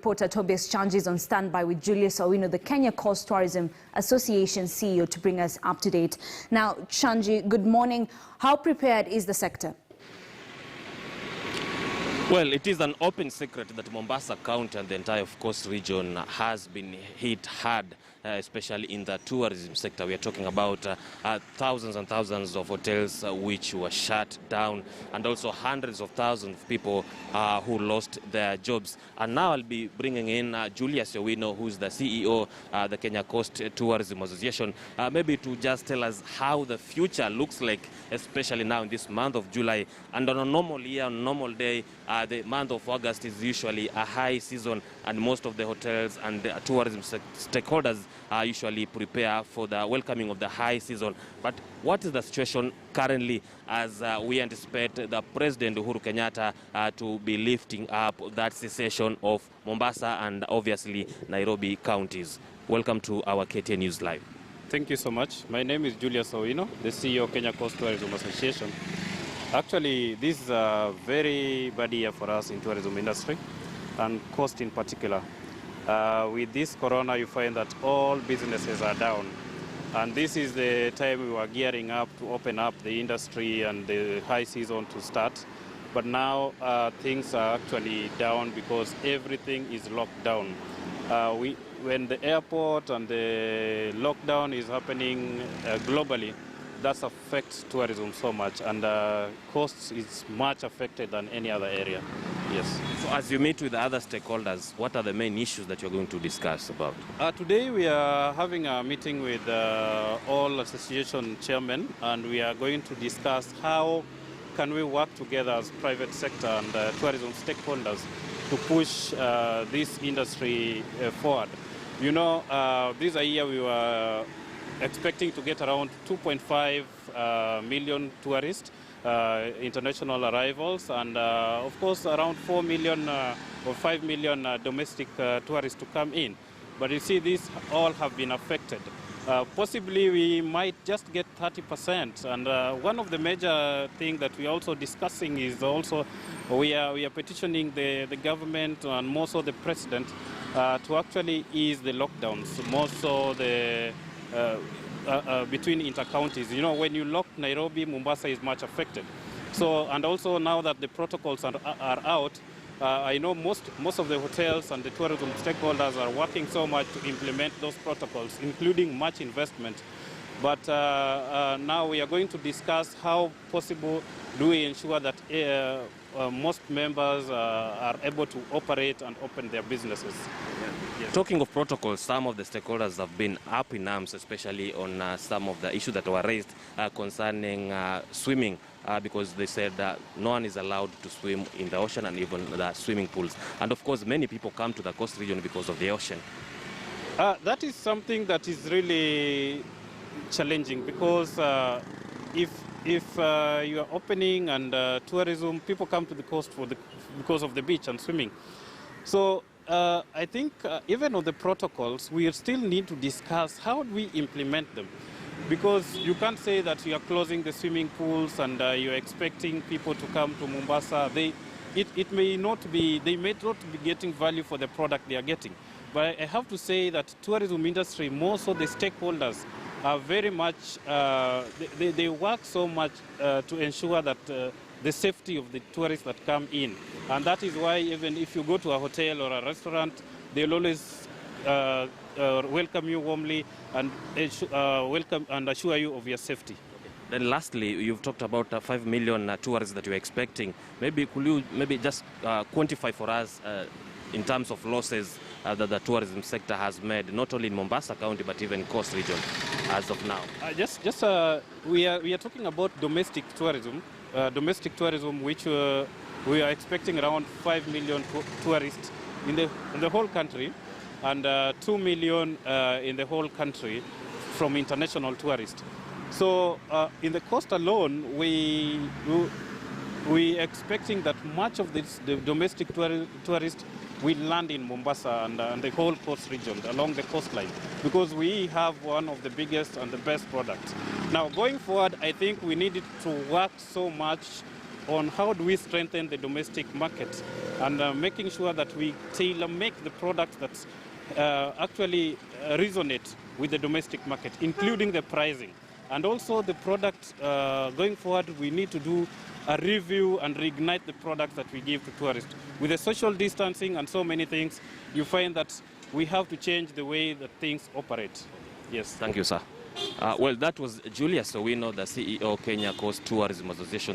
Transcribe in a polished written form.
Reporter Tobias Chanji is on standby with Julius Owino, the Kenya Coast Tourism Association CEO, to bring us up to date. Now, Chanji, good morning. How prepared is the sector? Well, it is an open secret that Mombasa County and the entire coast region has been hit hard, especially in the tourism sector. We are talking about thousands and thousands of hotels which were shut down, and also hundreds of thousands of people who lost their jobs. And now I'll be bringing in Julius Owino, who's the CEO of the Kenya Coast Tourism Association, maybe to just tell us how the future looks like, especially now in this month of July. And on a normal year, on a normal day, the month of August is usually a high season, and most of the hotels and the tourism stakeholders usually prepare for the welcoming of the high season. But what is the situation currently as we anticipate the President Uhuru Kenyatta to be lifting up that cessation of Mombasa and obviously Nairobi counties? Welcome to our KTN News Live. Thank you so much. My name is Julius Owino, the CEO of Kenya Coast Tourism Association. Actually, this is a very bad year for us in tourism industry, and coast in particular. With this corona, you find that all businesses are down. And this is the time we were gearing up to open up the industry and the high season to start. But now things are actually down because everything is locked down. When the airport and the lockdown is happening globally, that affects tourism so much, and costs is much affected than any other area. Yes. So as you meet with other stakeholders, what are the main issues that you're going to discuss about? Today we are having a meeting with all association chairmen, and we are going to discuss how can we work together as private sector and tourism stakeholders to push this industry forward. You know, this year we were expecting to get around 2.5 million tourists, international arrivals, and of course around 4 million or 5 million domestic tourists to come in. But you see, these all have been affected. Possibly we might just get 30%. And one of the major things that we're also discussing is also we are petitioning the government and more so the president to actually ease the lockdowns, more so the between inter-counties. You know, when you lock Nairobi, Mombasa is much affected. So, and also now that the protocols are out, I know most of the hotels and the tourism stakeholders are working so much to implement those protocols, including much investment. But now we are going to discuss how possible do we ensure that most members are able to operate and open their businesses. Yes. Talking of protocols, some of the stakeholders have been up in arms, especially on some of the issues that were raised concerning swimming, because they said that no one is allowed to swim in the ocean and even the swimming pools. And of course, many people come to the coast region because of the ocean. That is something that is really challenging, because if you are opening and tourism, people come to the coast because of the beach and swimming. So I think even on the protocols, we still need to discuss how do we implement them. Because you can't say that you are closing the swimming pools and you're expecting people to come to Mombasa. They may not be getting value for the product they are getting. But I have to say that tourism industry, more so the stakeholders, are very much, they work so much to ensure that the safety of the tourists that come in. And that is why even if you go to a hotel or a restaurant, they'll always welcome you warmly and welcome and assure you of your safety. Then lastly, you've talked about 5 million tourists that you're expecting. Maybe could you just quantify for us in terms of losses that the tourism sector has made, not only in Mombasa County, but even coast region as of now? We are talking about domestic tourism, which we are expecting around 5 million tourists in the whole country, and 2 million in the whole country from international tourists. So in the coast alone, we expecting that much of the domestic tourists will land in Mombasa and the whole coast region along the coastline, because we have one of the biggest and the best products. Now, going forward, I think we needed to work so much on how do we strengthen the domestic market and making sure that we tailor-make the products that actually resonate with the domestic market, including the pricing. And also the product, going forward, we need to do a review and reignite the products that we give to tourists. With the social distancing and so many things, you find that we have to change the way that things operate. Yes. Thank you, sir. Well, that was Julius Owino, the CEO, Kenya Coast Tourism Association.